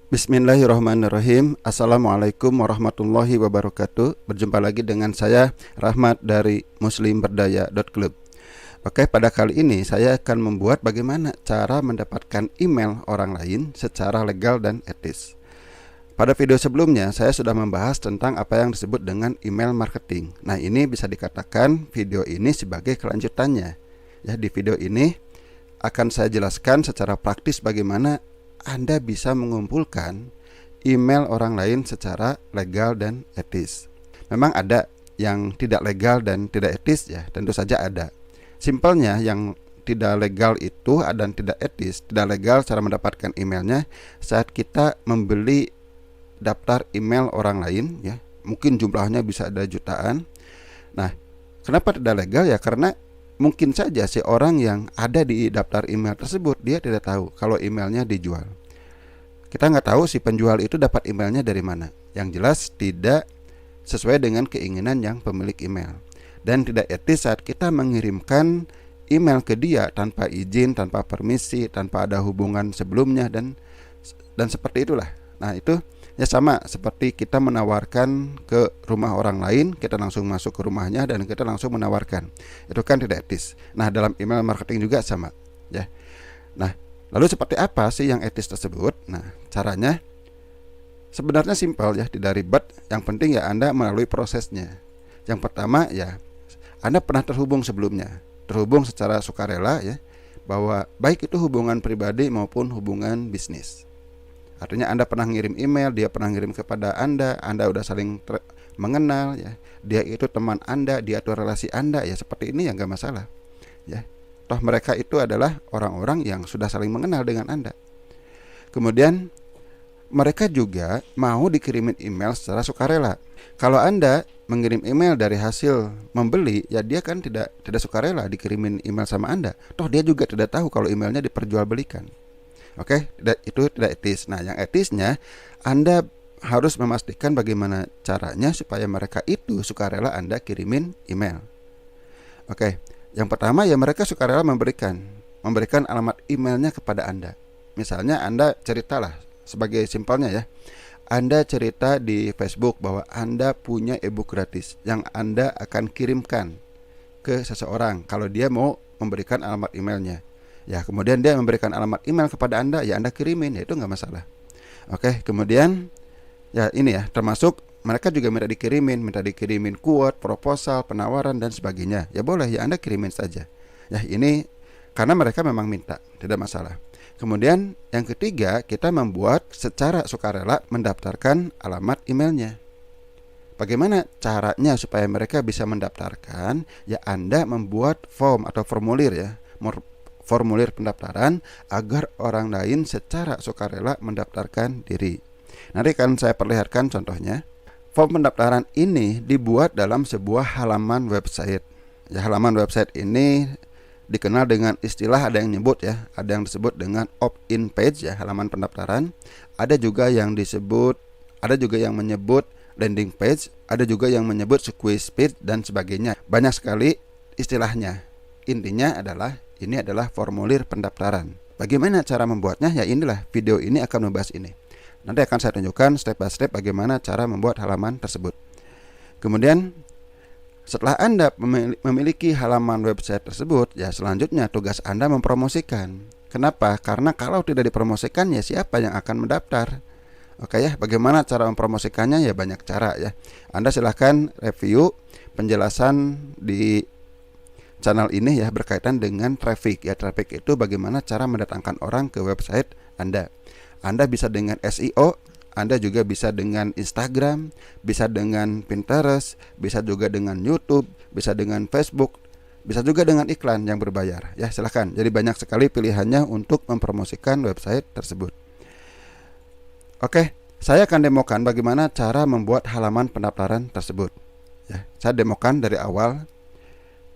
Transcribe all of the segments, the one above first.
Bismillahirrahmanirrahim. Assalamualaikum warahmatullahi wabarakatuh. Berjumpa lagi dengan saya Rahmat dari muslimberdaya.club. Oke, pada kali ini saya akan membuat bagaimana cara mendapatkan email orang lain secara legal dan etis. Pada video sebelumnya saya sudah membahas tentang apa yang disebut dengan email marketing. Nah, ini bisa dikatakan video ini sebagai kelanjutannya. Ya, di video ini akan saya jelaskan secara praktis bagaimana Anda bisa mengumpulkan email orang lain secara legal dan etis. Memang ada yang tidak legal dan tidak etis, ya, tentu saja ada. Simpelnya yang tidak legal itu dan tidak etis. Tidak legal cara mendapatkan emailnya saat kita membeli daftar email orang lain, ya. Mungkin jumlahnya bisa ada jutaan. Nah, kenapa tidak legal? Ya karena mungkin saja si orang yang ada di daftar email tersebut dia tidak tahu kalau emailnya dijual. Kita nggak tahu si penjual itu dapat emailnya dari mana. Yang jelas tidak sesuai dengan keinginan yang pemilik email. Dan tidak etis saat kita mengirimkan email ke dia tanpa izin, tanpa permisi, tanpa ada hubungan sebelumnya dan seperti itulah. Nah, itu ya sama seperti kita menawarkan ke rumah orang lain, kita langsung masuk ke rumahnya dan kita langsung menawarkan. Itu kan tidak etis. Nah, dalam email marketing juga sama, ya. Nah, lalu seperti apa sih yang etis tersebut? Nah, caranya sebenarnya simpel, ya, tidak ribet. Yang penting ya Anda melalui prosesnya. Yang pertama ya Anda pernah terhubung sebelumnya, terhubung secara sukarela, ya, bahwa baik itu hubungan pribadi maupun hubungan bisnis. Artinya Anda pernah ngirim email, dia pernah ngirim kepada Anda udah saling mengenal, ya. Dia itu teman Anda, dia itu relasi Anda, ya seperti ini ya nggak masalah, ya. Toh mereka itu adalah orang-orang yang sudah saling mengenal dengan Anda. Kemudian mereka juga mau dikirimin email secara sukarela. Kalau Anda mengirim email dari hasil membeli, ya dia kan tidak sukarela dikirimin email sama Anda. Toh dia juga tidak tahu kalau emailnya diperjualbelikan. Oke, itu tidak etis. Nah, yang etisnya Anda harus memastikan bagaimana caranya supaya mereka itu sukarela Anda kirimin email. Oke, yang pertama ya mereka sukarela memberikan alamat emailnya kepada Anda. Misalnya Anda ceritalah, sebagai simpelnya ya, Anda cerita di Facebook bahwa Anda punya e-book gratis yang Anda akan kirimkan ke seseorang kalau dia mau memberikan alamat emailnya. Ya, kemudian dia memberikan alamat email kepada Anda, ya Anda kirimin, ya itu nggak masalah. Oke, kemudian ya ini ya, termasuk mereka juga minta dikirimin quote, proposal, penawaran dan sebagainya. Ya boleh, ya Anda kirimin saja. Ya ini karena mereka memang minta, tidak masalah. Kemudian yang ketiga, kita membuat secara sukarela mendaftarkan alamat emailnya. Bagaimana caranya supaya mereka bisa mendaftarkan? Ya Anda membuat form atau formulir, ya, formulir pendaftaran agar orang lain secara sukarela mendaftarkan diri. Nanti akan saya perlihatkan contohnya. Form pendaftaran ini dibuat dalam sebuah halaman website. Ya, halaman website ini dikenal dengan istilah, ada yang nyebut, ya, ada yang disebut dengan opt-in page, ya, halaman pendaftaran. Ada juga yang menyebut landing page, ada juga yang menyebut squeeze page dan sebagainya. Banyak sekali istilahnya. Intinya adalah ini adalah formulir pendaftaran. Bagaimana cara membuatnya? Ya inilah video ini akan membahas ini. Nanti akan saya tunjukkan step by step bagaimana cara membuat halaman tersebut. Kemudian setelah Anda memiliki halaman website tersebut, ya selanjutnya tugas Anda mempromosikan. Kenapa? Karena kalau tidak dipromosikan, ya siapa yang akan mendaftar? Oke ya, bagaimana cara mempromosikannya? Ya banyak cara, ya. Anda silahkan review penjelasan di channel ini, ya, berkaitan dengan traffic. Ya, traffic itu bagaimana cara mendatangkan orang ke website Anda. Anda bisa dengan SEO, Anda juga bisa dengan Instagram, bisa dengan Pinterest, bisa juga dengan YouTube, bisa dengan Facebook, bisa juga dengan iklan yang berbayar. Ya, silahkan. Jadi banyak sekali pilihannya untuk mempromosikan website tersebut. Oke, saya akan demokan bagaimana cara membuat halaman pendaftaran tersebut. Ya, saya demokan dari awal.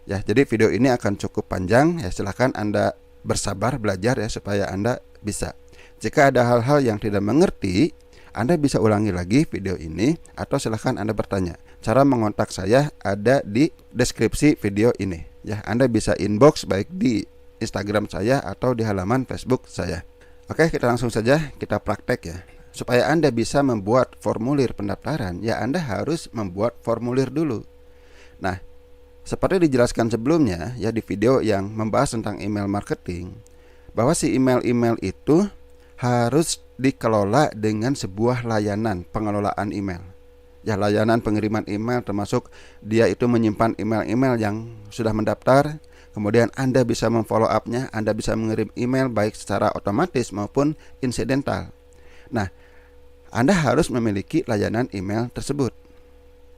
Ya, jadi video ini akan cukup panjang, ya silahkan Anda bersabar belajar, ya, supaya Anda bisa. Jika ada hal-hal yang tidak mengerti, Anda bisa ulangi lagi video ini atau silahkan Anda bertanya. Cara mengontak saya ada di deskripsi video ini, ya. Anda bisa inbox baik di Instagram saya atau di halaman Facebook saya. Oke, kita langsung saja kita praktek, ya. supaya Anda bisa membuat formulir pendaftaran, ya Anda harus membuat formulir dulu. Nah, seperti dijelaskan sebelumnya ya di video yang membahas tentang email marketing, bahwa si email-email itu harus dikelola dengan sebuah layanan pengelolaan email. Ya, layanan pengiriman email termasuk dia itu menyimpan email-email yang sudah mendaftar. Kemudian Anda bisa memfollow up-nya, Anda bisa mengirim email baik secara otomatis maupun insidental. Nah, Anda harus memiliki layanan email tersebut.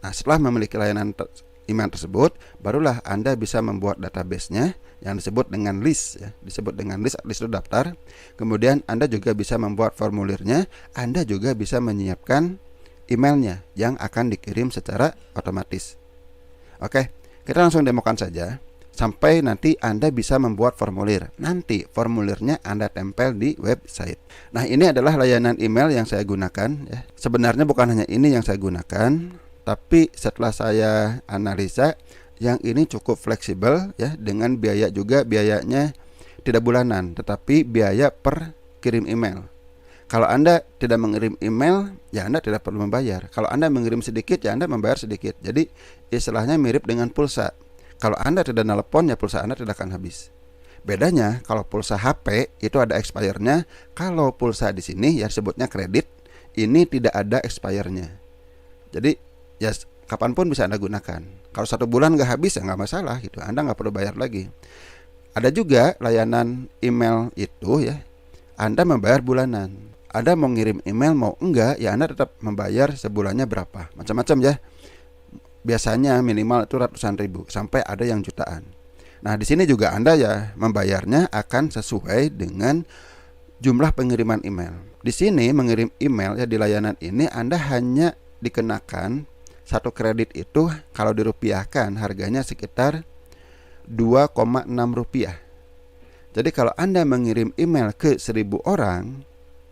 Nah, setelah memiliki layanan email tersebut, barulah Anda bisa membuat database-nya yang disebut dengan list ya, disebut dengan list itu daftar. Kemudian Anda juga bisa membuat formulirnya, Anda juga bisa menyiapkan emailnya yang akan dikirim secara otomatis. Oke, kita langsung demokan saja sampai nanti Anda bisa membuat formulir. Nanti formulirnya Anda tempel di website. Nah, ini adalah layanan email yang saya gunakan ya. Sebenarnya bukan hanya ini yang saya gunakan, tapi setelah saya analisa, yang ini cukup fleksibel ya, dengan biaya juga, biayanya tidak bulanan tetapi biaya per kirim email. Kalau Anda tidak mengirim email, ya Anda tidak perlu membayar. Kalau Anda mengirim sedikit, ya Anda membayar sedikit. Jadi istilahnya mirip dengan pulsa. Kalau Anda tidak nelpon, ya pulsa Anda tidak akan habis. Bedanya kalau pulsa HP itu ada expire-nya. Kalau pulsa di sini ya sebutnya kredit, ini tidak ada expire-nya. Jadi ya kapanpun bisa Anda gunakan. Kalau 1 bulan nggak habis ya nggak masalah gitu. Anda nggak perlu bayar lagi. Ada juga layanan email itu ya, Anda membayar bulanan. Anda mau ngirim email mau enggak, ya Anda tetap membayar sebulannya berapa. Macam-macam ya. Biasanya minimal itu ratusan ribu sampai ada yang jutaan. Nah, di sini juga Anda ya membayarnya akan sesuai dengan jumlah pengiriman email. Di sini mengirim email ya di layanan ini Anda hanya dikenakan 1 kredit itu kalau dirupiahkan harganya sekitar 2,6 rupiah. Jadi kalau Anda mengirim email ke 1000 orang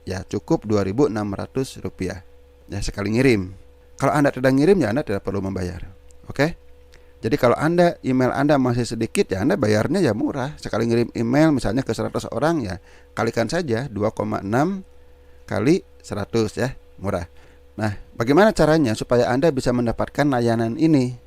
ya cukup 2.600 rupiah ya sekali ngirim. Kalau Anda tidak ngirim ya Anda tidak perlu membayar. Oke? Jadi kalau email Anda masih sedikit ya Anda bayarnya ya murah. Sekali ngirim email misalnya ke 100 orang ya kalikan saja 2,6 kali 100 ya, murah. Nah, bagaimana caranya supaya Anda bisa mendapatkan layanan ini?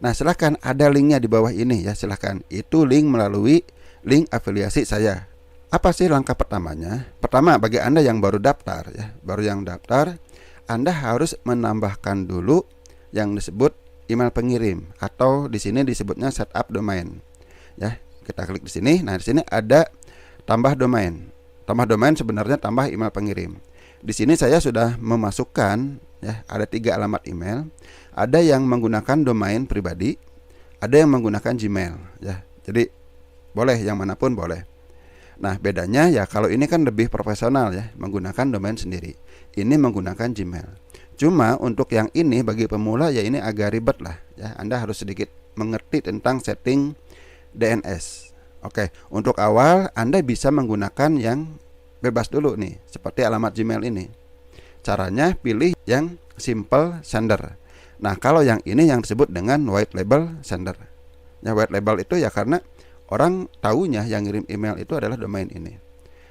Nah, silahkan ada linknya di bawah ini ya, silahkan. Itu link melalui link afiliasi saya. Apa sih langkah pertamanya? Pertama, bagi Anda yang baru daftar ya, baru yang daftar, Anda harus menambahkan dulu yang disebut email pengirim atau di sini disebutnya setup domain. Ya, kita klik di sini. Nah, di sini ada tambah domain. Tambah domain sebenarnya tambah email pengirim. Di sini saya sudah memasukkan ya, ada 3 alamat email. Ada yang menggunakan domain pribadi, ada yang menggunakan Gmail ya. Jadi boleh yang manapun boleh. Nah, bedanya ya kalau ini kan lebih profesional ya, menggunakan domain sendiri. Ini menggunakan Gmail. Cuma untuk yang ini bagi pemula ya ini agak ribet lah ya. Anda harus sedikit mengerti tentang setting DNS. Oke, untuk awal Anda bisa menggunakan yang bebas dulu nih, seperti alamat Gmail ini. Caranya pilih yang simple sender. Nah, kalau yang ini yang disebut dengan white label sender. Ya, white label itu ya karena orang tahunya yang ngirim email itu adalah domain ini.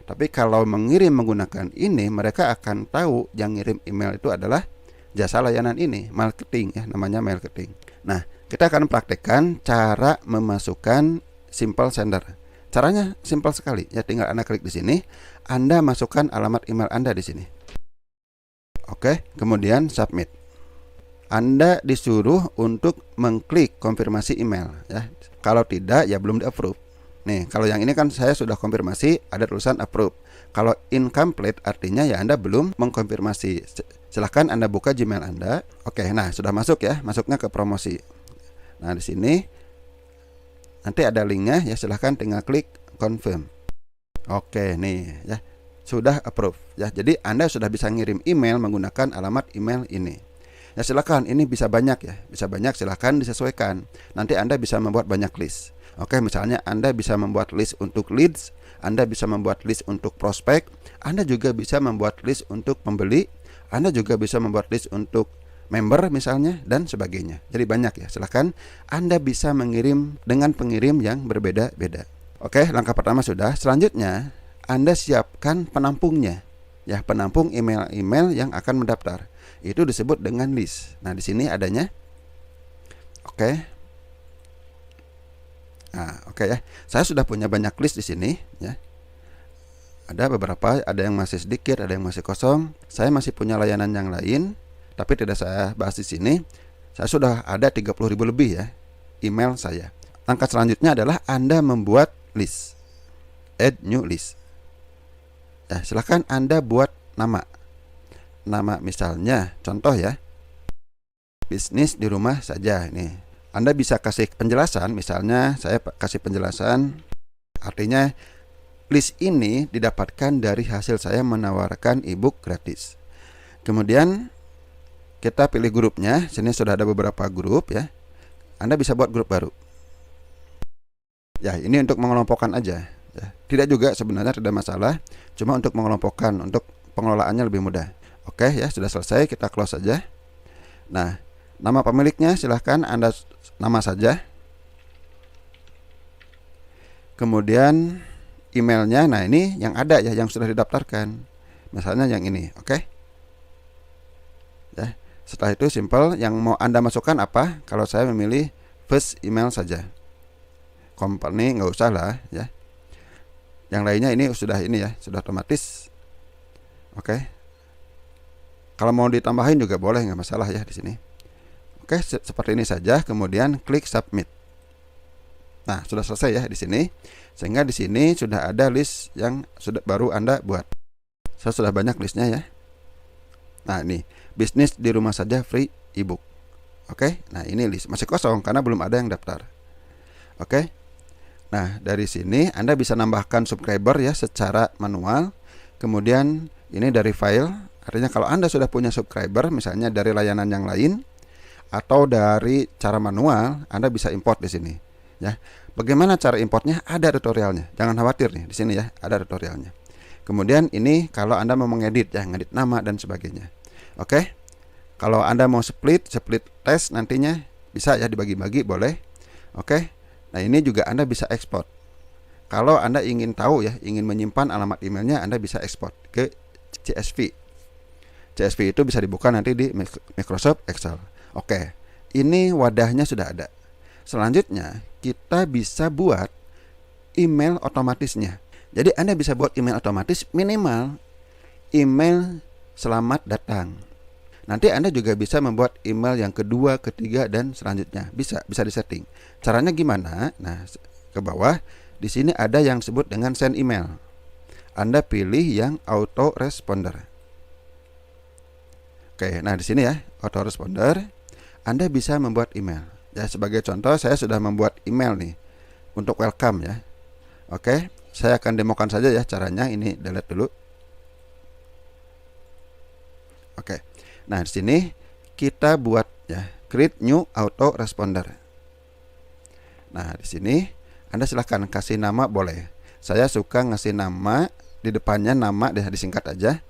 Tapi kalau mengirim menggunakan ini, mereka akan tahu yang ngirim email itu adalah jasa layanan ini, marketing ya, namanya marketing. Nah, kita akan praktekkan cara memasukkan simple sender. Caranya simpel sekali ya, tinggal Anda klik di sini, Anda masukkan alamat email Anda di sini. Oke, kemudian submit. Anda disuruh untuk mengklik konfirmasi email ya. Kalau tidak ya belum di-approve. Nih, kalau yang ini kan saya sudah konfirmasi, ada tulisan approve. Kalau incomplete artinya ya Anda belum mengkonfirmasi. Silahkan Anda buka Gmail Anda. Oke, nah sudah masuk ya, masuknya ke promosi. Nah, di sini nanti ada linknya ya, silahkan tinggal klik confirm. Oke, nih ya, sudah approve ya. Jadi Anda sudah bisa ngirim email menggunakan alamat email ini. Ya silakan, ini bisa banyak ya, bisa banyak, silakan disesuaikan. Nanti Anda bisa membuat banyak list. Oke, misalnya Anda bisa membuat list untuk leads, Anda bisa membuat list untuk prospek, Anda juga bisa membuat list untuk pembeli, Anda juga bisa membuat list untuk member misalnya dan sebagainya. Jadi banyak ya, silakan Anda bisa mengirim dengan pengirim yang berbeda-beda. Oke, langkah pertama sudah. Selanjutnya Anda siapkan penampungnya. ya, penampung email-email yang akan mendaftar. Itu disebut dengan list. Nah, di sini adanya. Oke. Nah, oke ya. Saya sudah punya banyak list di sini ya. Ada beberapa, ada yang masih sedikit, ada yang masih kosong. Saya masih punya layanan yang lain, tapi tidak saya bahas di sini. Saya sudah ada 30.000 lebih ya email saya. Langkah selanjutnya adalah Anda membuat list. Add new list. Ya, silahkan Anda buat nama. Nama misalnya, contoh ya, bisnis di rumah saja. Nih, Anda bisa kasih penjelasan. Misalnya saya kasih penjelasan, artinya list ini didapatkan dari hasil saya menawarkan ebook gratis. Kemudian kita pilih grupnya. Sini sudah ada beberapa grup ya. Anda bisa buat grup baru. Ya, ini untuk mengelompokkan aja. Ya, tidak juga sebenarnya, tidak masalah. Cuma untuk mengelompokkan, untuk pengelolaannya lebih mudah. Oke ya, sudah selesai, kita close saja. Nah, nama pemiliknya silahkan Anda nama saja. Kemudian emailnya, nah ini yang ada ya, yang sudah didaftarkan. Misalnya yang ini, oke. Ya, setelah itu simple, yang mau Anda masukkan apa? Kalau saya memilih first email saja. Company nggak usah lah ya. Yang lainnya ini sudah sudah otomatis. Oke. Kalau mau ditambahin juga boleh, nggak masalah ya di sini. Oke, seperti ini saja. Kemudian klik submit. Nah, sudah selesai ya di sini. Sehingga di sini sudah ada list yang sudah baru Anda buat. Saya sudah banyak listnya ya. Nah, ini bisnis di rumah saja free ebook. Oke. Nah, ini list masih kosong karena belum ada yang daftar. Oke. Nah, dari sini Anda bisa nambahkan subscriber ya secara manual. Kemudian ini dari file. Artinya kalau Anda sudah punya subscriber, misalnya dari layanan yang lain atau dari cara manual, Anda bisa import di sini. Ya, bagaimana cara importnya? Ada tutorialnya. Jangan khawatir nih, di sini ya ada tutorialnya. Kemudian ini kalau Anda mau mengedit ya, ngedit nama dan sebagainya. Oke. Kalau Anda mau split test nantinya bisa ya, dibagi-bagi boleh. Oke. Nah, ini juga Anda bisa ekspor. Kalau Anda ingin tahu ya, ingin menyimpan alamat emailnya, Anda bisa ekspor ke CSV. CSV itu bisa dibuka nanti di Microsoft Excel. Oke, ini wadahnya sudah ada. Selanjutnya kita bisa buat email otomatisnya. Jadi Anda bisa buat email otomatis, minimal email selamat datang. Nanti Anda juga bisa membuat email yang kedua, ketiga, dan selanjutnya. Bisa disetting. Caranya gimana? Nah, ke bawah di sini ada yang disebut dengan send email. Anda pilih yang autoresponder. Oke, nah di sini ya, autoresponder, Anda bisa membuat email. Ya, sebagai contoh saya sudah membuat email nih untuk welcome ya. Oke, saya akan demokan saja ya caranya. Ini delete dulu. Oke. Nah, di sini kita buat ya, create new autoresponder. Nah, di sini Anda silahkan kasih nama boleh. Saya suka ngasih nama, di depannya nama deh, disingkat aja.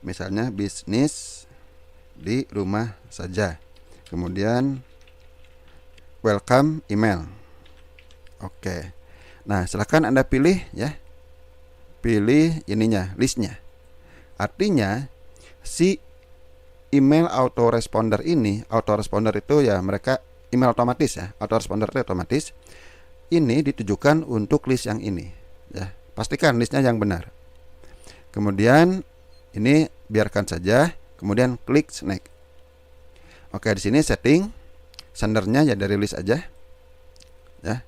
Misalnya bisnis di rumah saja. Kemudian welcome email. Oke. Nah, silakan Anda pilih ya. Pilih ininya, listnya. Artinya si email autoresponder ini, autoresponder itu ya mereka email otomatis ya. Autoresponder itu otomatis. Ini ditujukan untuk list yang ini ya. Pastikan listnya yang benar. Kemudian ini biarkan saja. Kemudian klik next. Oke, di sini setting sendernya ya dari list aja. Ya.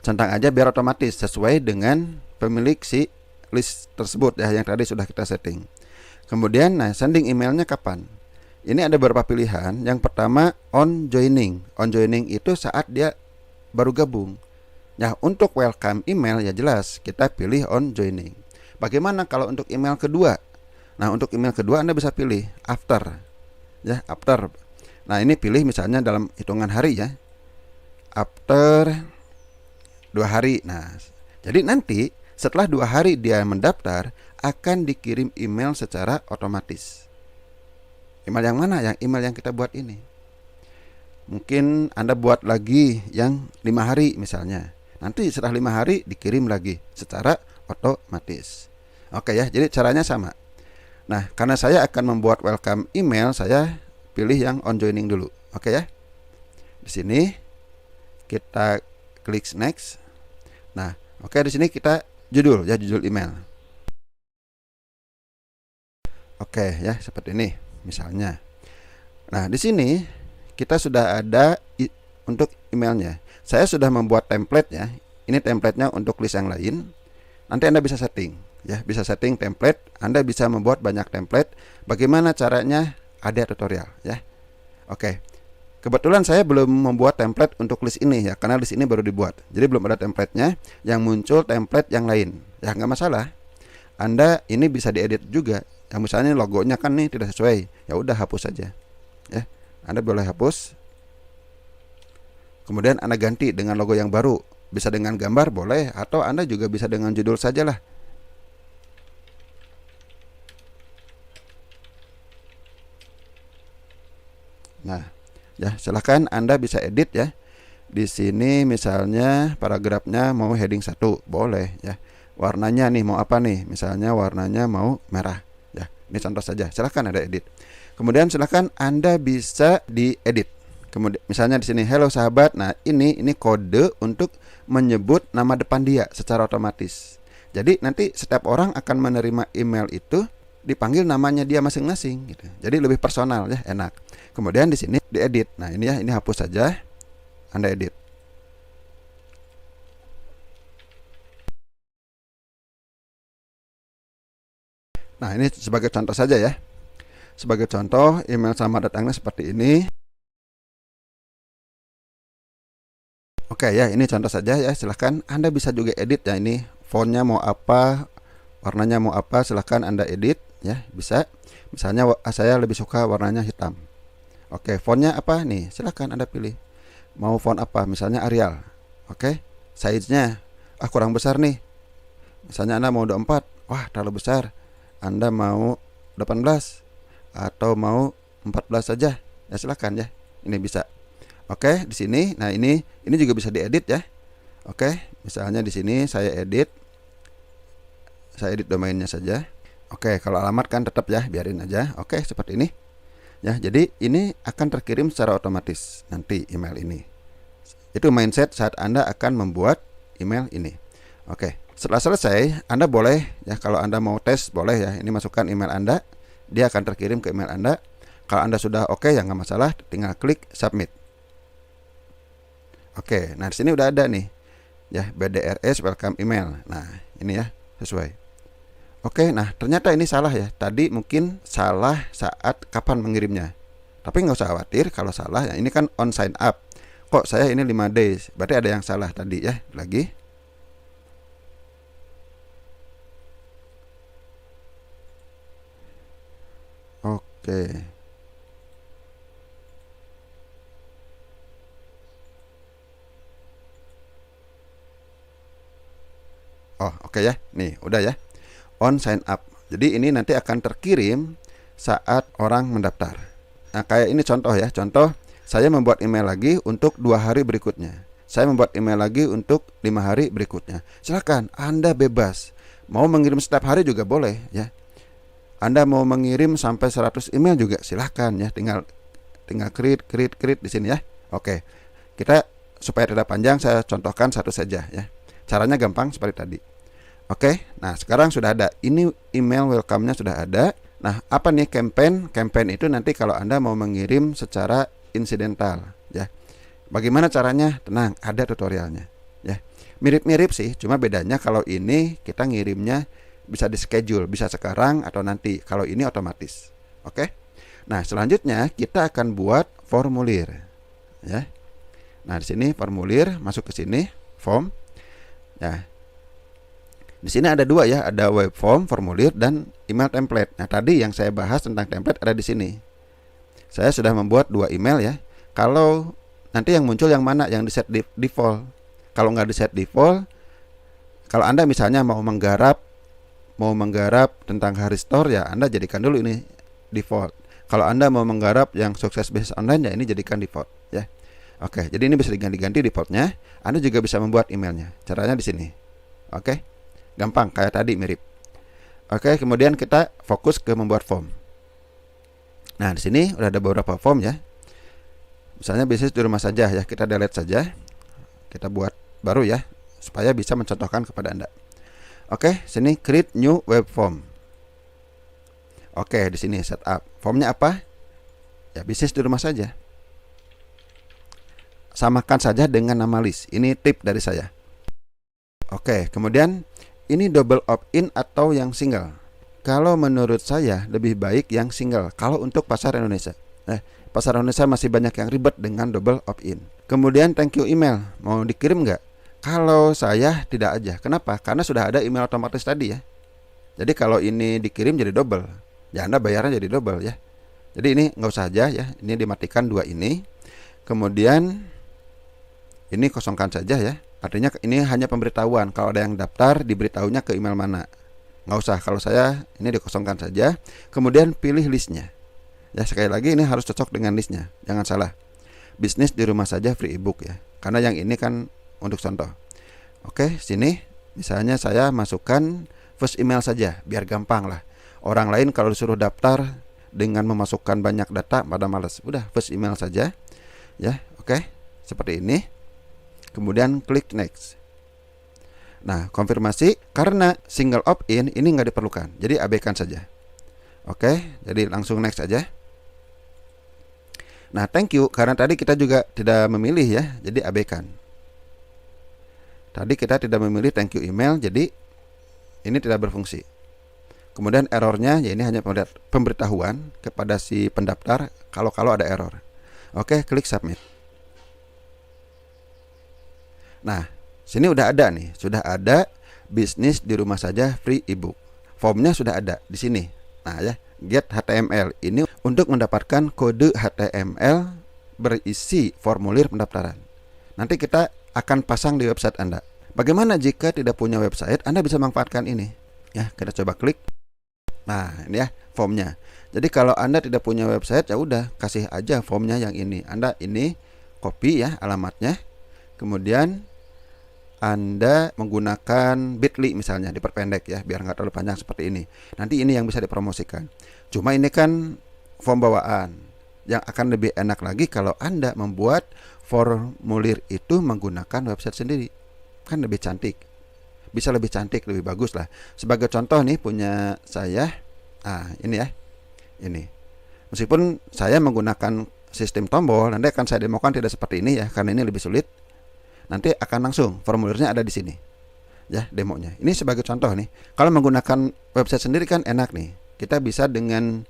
Centang aja biar otomatis sesuai dengan pemilik si list tersebut ya, yang tadi sudah kita setting. Kemudian nah, sending emailnya kapan? Ini ada beberapa pilihan. Yang pertama on joining. On joining itu saat dia baru gabung. Nah, untuk welcome email ya jelas kita pilih on joining. Bagaimana kalau untuk email kedua? Nah, untuk email kedua Anda bisa pilih after. Ya, after. Nah, ini pilih misalnya dalam hitungan hari ya. After 2 hari. Nah, jadi nanti setelah 2 hari dia mendaftar akan dikirim email secara otomatis. Email yang mana? Yang email yang kita buat ini. Mungkin Anda buat lagi yang 5 hari misalnya. Nanti setelah 5 hari dikirim lagi secara otomatis. Oke ya, jadi caranya sama. Nah, karena saya akan membuat welcome email, saya pilih yang on joining dulu. Oke ya. Di sini kita klik next. Nah, oke, di sini kita judul ya, judul email. Oke ya, seperti ini misalnya. Nah, di sini kita sudah ada untuk emailnya. Saya sudah membuat template ya. Ini templatenya untuk list yang lain. Nanti Anda bisa setting ya, bisa setting template. Anda bisa membuat banyak template. Bagaimana caranya? Ada tutorial ya. Oke. Kebetulan saya belum membuat template untuk list ini ya, karena list ini baru dibuat. Jadi belum ada templatenya. Yang muncul template yang lain. Ya nggak masalah. Anda ini bisa diedit juga. Yang misalnya logonya kan nih tidak sesuai, ya udah hapus saja. Ya, Anda boleh hapus. Kemudian Anda ganti dengan logo yang baru. Bisa dengan gambar boleh, atau Anda juga bisa dengan judul sajalah. Nah, ya silahkan Anda bisa edit ya. Di sini misalnya paragrafnya mau heading 1, boleh ya. Warnanya nih mau apa nih? Misalnya warnanya mau merah. Ya, ini contoh saja. Silahkan Anda edit. Kemudian silahkan Anda bisa diedit. Kemudian misalnya di sini hello sahabat. Nah, ini kode untuk menyebut nama depan dia secara otomatis. Jadi nanti setiap orang akan menerima email itu dipanggil namanya dia masing-masing gitu. Jadi lebih personal ya, enak. Kemudian di sini diedit. Nah, ini ya, ini hapus saja. Anda edit. Nah, ini sebagai contoh saja ya. Sebagai contoh, email selamat datangnya seperti ini. Oke ya, ini contoh saja ya. Silahkan Anda bisa juga edit ya. Ini fontnya mau apa, warnanya mau apa, silahkan Anda edit ya. Bisa. Misalnya saya lebih suka warnanya hitam. Oke, fontnya apa nih? Silahkan Anda pilih. Mau font apa? Misalnya Arial. Oke, size-nya kurang besar nih. Misalnya Anda mau 24. Wah, terlalu besar. Anda mau 18 atau mau 14 saja. Ya silahkan ya. Ini bisa. Oke, di sini. Nah, ini juga bisa diedit ya. Oke, misalnya di sini saya edit. Saya edit domainnya saja. Oke, kalau alamat kan tetap ya, biarin aja. Oke, seperti ini. Ya, jadi ini akan terkirim secara otomatis nanti email ini. Itu mindset saat Anda akan membuat email ini. Oke, setelah selesai, Anda boleh ya, kalau Anda mau tes boleh ya. Ini masukkan email Anda, dia akan terkirim ke email Anda. Kalau Anda sudah oke ya nggak masalah, tinggal klik submit. Oke, nah di sini udah ada nih ya, BDRS welcome email. Nah, ini ya sesuai. Oke, nah ternyata ini salah ya. Tadi mungkin salah saat kapan mengirimnya. Tapi nggak usah khawatir kalau salah ya. Ini kan on sign up. Kok saya ini 5 days? Berarti ada yang salah tadi ya. Lagi. Oke. Oh, oke ya. Nih, udah ya. On sign up. Jadi ini nanti akan terkirim saat orang mendaftar. Nah, kayak ini contoh ya. Contoh, saya membuat email lagi untuk 2 hari berikutnya. Saya membuat email lagi untuk 5 hari berikutnya. Silakan, Anda bebas. Mau mengirim setiap hari juga boleh ya. Anda mau mengirim sampai 100 email juga silahkan ya. Tinggal create di sini ya. Oke. Kita supaya tidak panjang saya contohkan satu saja ya. Caranya gampang seperti tadi. Oke, nah sekarang sudah ada. Ini email welcome-nya sudah ada. Nah, apa nih campaign? Campaign itu nanti kalau Anda mau mengirim secara insidental ya. Bagaimana caranya? Tenang, ada tutorialnya ya. Mirip-mirip sih, cuma bedanya kalau ini kita ngirimnya bisa di schedule, bisa sekarang atau nanti. Kalau ini otomatis. Oke. Nah, selanjutnya kita akan buat formulir ya. Nah, di sini formulir, masuk ke sini, form. Ya. Di sini ada 2 ya, ada web form, formulir, dan email template. Nah, tadi yang saya bahas tentang template ada di sini. Saya sudah membuat 2 email ya. Kalau nanti yang muncul yang mana? Yang di set default. Kalau nggak di set default, kalau Anda misalnya mau menggarap tentang hari store ya, Anda jadikan dulu ini default. Kalau Anda mau menggarap yang sukses bisnis online ya, ini jadikan default ya. Oke, jadi ini bisa diganti defaultnya. Anda juga bisa membuat emailnya. Caranya di sini. Oke. Gampang kayak tadi mirip. Oke, kemudian kita fokus ke membuat form. Nah, di sini udah ada beberapa form ya. Misalnya bisnis di rumah saja ya, kita delete saja. Kita buat baru ya, supaya bisa mencontohkan kepada Anda. Oke, sini create new web form. Oke, di sini setup. Formnya apa? Ya, bisnis di rumah saja. Samakan saja dengan nama list. Ini tip dari saya. Oke, kemudian ini double opt-in atau yang single. Kalau menurut saya lebih baik yang single. Kalau untuk pasar Indonesia. Pasar Indonesia masih banyak yang ribet dengan double opt-in. Kemudian thank you email. Mau dikirim nggak? Kalau saya tidak aja. Kenapa? Karena sudah ada email otomatis tadi ya. Jadi kalau ini dikirim jadi double. Ya Anda bayarnya jadi double ya. Jadi ini nggak usah aja ya. Ini dimatikan dua ini. Kemudian ini kosongkan saja ya. Artinya ini hanya pemberitahuan. Kalau ada yang daftar diberitahunya ke email mana. Nggak usah. Kalau saya ini dikosongkan saja. Kemudian pilih listnya. Ya sekali lagi ini harus cocok dengan listnya. Jangan salah. Bisnis di rumah saja free ebook ya. Karena yang ini kan untuk contoh. Oke, sini misalnya saya masukkan first email saja biar gampang lah. Orang lain kalau disuruh daftar dengan memasukkan banyak data pada males. Udah first email saja. Ya, oke. Seperti ini. Kemudian klik next. Nah, konfirmasi karena single opt-in ini nggak diperlukan. Jadi abaikan saja. Oke, jadi langsung next aja. Nah, thank you karena tadi kita juga tidak memilih ya. Jadi abaikan. Tadi kita tidak memilih thank you email, jadi ini tidak berfungsi. Kemudian errornya, ya ini hanya pemberitahuan kepada si pendaftar kalau ada error. Oke, klik submit. Nah, sini udah ada nih, sudah ada bisnis di rumah saja free ebook. Formnya sudah ada di sini. Nah ya, get HTML ini untuk mendapatkan kode HTML berisi formulir pendaftaran. Nanti kita akan pasang di website Anda. Bagaimana jika tidak punya website? Anda bisa manfaatkan ini. Ya, kita coba klik. Nah, ini ya formnya. Jadi kalau Anda tidak punya website, ya udah kasih aja formnya yang ini. Anda ini copy ya alamatnya. Kemudian Anda menggunakan bit.ly misalnya, diperpendek ya, biar nggak terlalu panjang seperti ini. Nanti ini yang bisa dipromosikan. Cuma ini kan form bawaan. Yang akan lebih enak lagi kalau Anda membuat formulir itu menggunakan website sendiri. Kan lebih cantik. Bisa lebih cantik, lebih bagus lah. Sebagai contoh nih punya saya. Ini ya. Ini. Meskipun saya menggunakan sistem tombol, nanti akan saya demokan tidak seperti ini ya, karena ini lebih sulit. Nanti akan langsung formulirnya ada di sini. Ya, demonya. Ini sebagai contoh nih. Kalau menggunakan website sendiri kan enak nih. Kita bisa dengan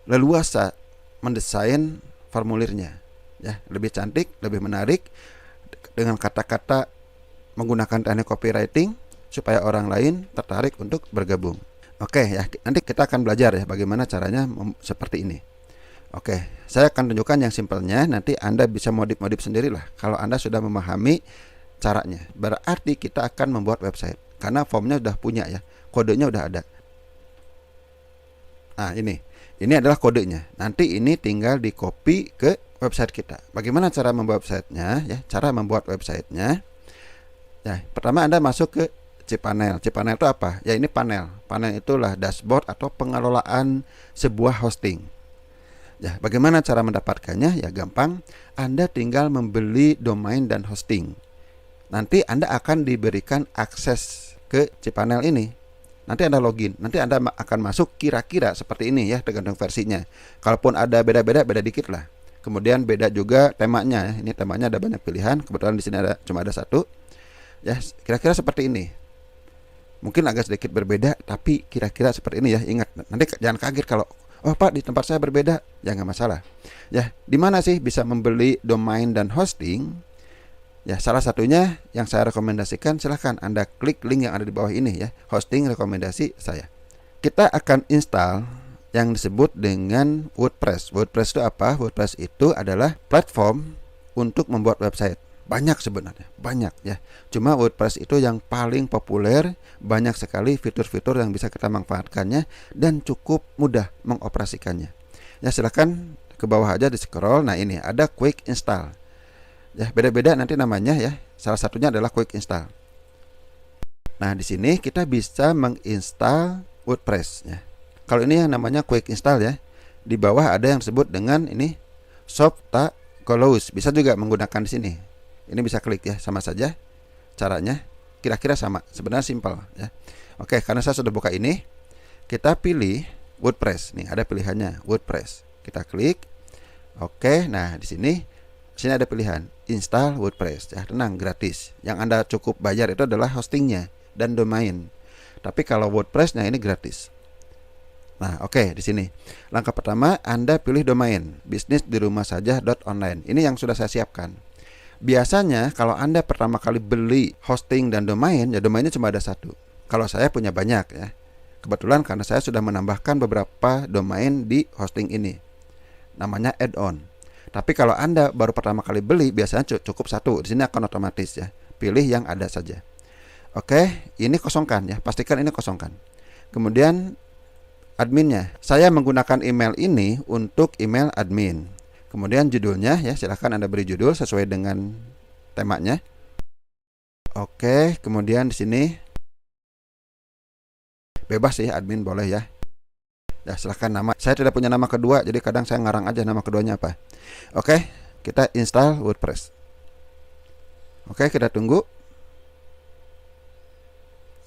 leluasa mendesain formulirnya. Ya, lebih cantik, lebih menarik dengan kata-kata menggunakan teknik copywriting supaya orang lain tertarik untuk bergabung. Oke ya, nanti kita akan belajar ya bagaimana caranya seperti ini. Oke, saya akan tunjukkan yang simpelnya, nanti Anda bisa modif-modif sendirilah kalau Anda sudah memahami caranya. Berarti kita akan membuat website karena formnya sudah punya ya, kodenya sudah ada. Nah, ini adalah kodenya. Nanti ini tinggal di copy ke website kita. Bagaimana cara membuat websitenya ya? Cara membuat websitenya. Ya, pertama Anda masuk ke cPanel. cPanel itu apa? Ya ini panel. Panel itulah dashboard atau pengelolaan sebuah hosting. Ya, bagaimana cara mendapatkannya? Ya gampang. Anda tinggal membeli domain dan hosting. Nanti Anda akan diberikan akses ke cPanel ini. Nanti Anda login. Nanti Anda akan masuk kira-kira seperti ini ya, tergantung versinya. Kalaupun ada beda-beda, beda dikit lah. Kemudian beda juga temanya ya. Ini temanya ada banyak pilihan. Kebetulan di sini cuma ada satu. Ya, kira-kira seperti ini. Mungkin agak sedikit berbeda, tapi kira-kira seperti ini ya. Ingat, nanti jangan kaget kalau oh Pak di tempat saya berbeda. Ya nggak masalah. Ya, di mana sih bisa membeli domain dan hosting? Ya, salah satunya yang saya rekomendasikan, silahkan Anda klik link yang ada di bawah ini ya. Hosting rekomendasi saya. Kita akan install yang disebut dengan WordPress. WordPress itu apa? WordPress itu adalah platform untuk membuat website. Banyak sebenarnya, banyak ya. Cuma WordPress itu yang paling populer, banyak sekali fitur-fitur yang bisa kita manfaatkannya dan cukup mudah mengoperasikannya. Ya silakan ke bawah aja di scroll. Nah ini ada quick install. Ya beda-beda nanti namanya ya. Salah satunya adalah quick install. Nah di sini kita bisa menginstal WordPress ya. Kalau ini yang namanya quick install ya. Di bawah ada yang disebut dengan ini shop close. Bisa juga menggunakan di sini. Ini bisa klik ya, sama saja caranya. Kira-kira sama, sebenarnya simpel ya. Oke, karena saya sudah buka ini, kita pilih WordPress. Nih ada pilihannya WordPress. Kita klik. Oke, nah di sini ada pilihan install WordPress ya, tenang, gratis. Yang Anda cukup bayar itu adalah hostingnya dan domain. Tapi kalau WordPress-nya ini gratis. Nah, oke, di sini. Langkah pertama, Anda pilih domain bisnisdirumahsaja.online. Ini yang sudah saya siapkan. Biasanya kalau Anda pertama kali beli hosting dan domain, ya domainnya cuma ada satu. Kalau saya punya banyak ya. Kebetulan karena saya sudah menambahkan beberapa domain di hosting ini. Namanya add-on. Tapi kalau Anda baru pertama kali beli, biasanya cukup satu. Di sini akan otomatis ya. Pilih yang ada saja. Oke, ini kosongkan ya. Pastikan ini kosongkan. Kemudian adminnya. Saya menggunakan email ini untuk email admin. Kemudian judulnya ya, silahkan Anda beri judul sesuai dengan temanya. Oke, kemudian di sini bebas sih admin boleh ya. Ya, silahkan nama. Saya tidak punya nama kedua, jadi kadang saya ngarang aja nama keduanya apa. Oke, kita install WordPress. Oke, kita tunggu.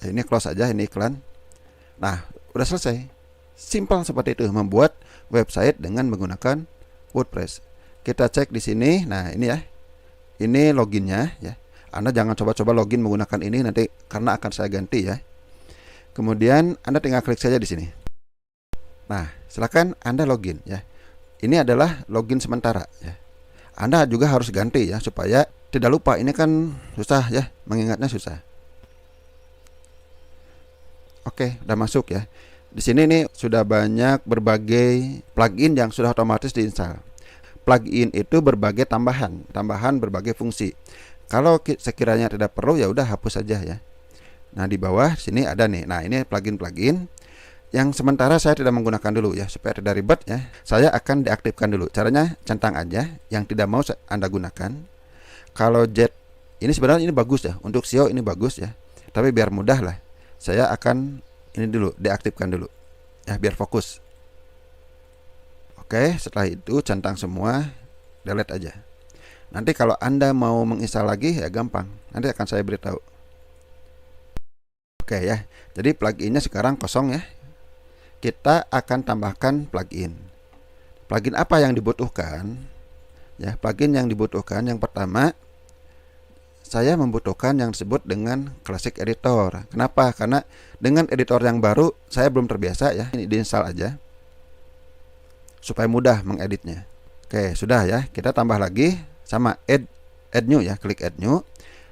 Ini close aja, ini iklan. Nah, udah selesai. Simpel seperti itu, membuat website dengan menggunakan WordPress. Kita cek di sini. Nah, ini ya. Ini loginnya ya. Anda jangan coba-coba login menggunakan ini nanti karena akan saya ganti ya. Kemudian Anda tinggal klik saja di sini. Nah, silakan Anda login ya. Ini adalah login sementara ya. Anda juga harus ganti ya supaya tidak lupa. Ini kan susah ya, mengingatnya susah. Oke, udah masuk ya. Di sini nih sudah banyak berbagai plugin yang sudah otomatis diinstal. Plugin itu berbagai tambahan berbagai fungsi. Kalau sekiranya tidak perlu ya udah hapus saja ya. Nah, di bawah sini ada nih. Nah, ini plugin yang sementara saya tidak menggunakan dulu ya supaya tidak ribet ya. Saya akan deaktifkan dulu. Caranya centang aja yang tidak mau Anda gunakan. Kalau Jet ini sebenarnya ini bagus ya. Untuk SEO ini bagus ya. Tapi biar mudah lah, saya akan ini dulu, deaktifkan dulu ya biar fokus. Oke, setelah itu centang semua, delete aja. Nanti kalau Anda mau menginstal lagi ya gampang, nanti akan saya beritahu. Oke ya, jadi pluginnya sekarang kosong ya. Kita akan tambahkan plugin. Plugin apa yang dibutuhkan? Ya, plugin yang dibutuhkan yang pertama, saya membutuhkan yang disebut dengan Classic Editor. Kenapa? Karena dengan editor yang baru saya belum terbiasa ya. Ini diinstal aja supaya mudah mengeditnya. Oke, sudah ya. Kita tambah lagi sama add new ya. Klik add new.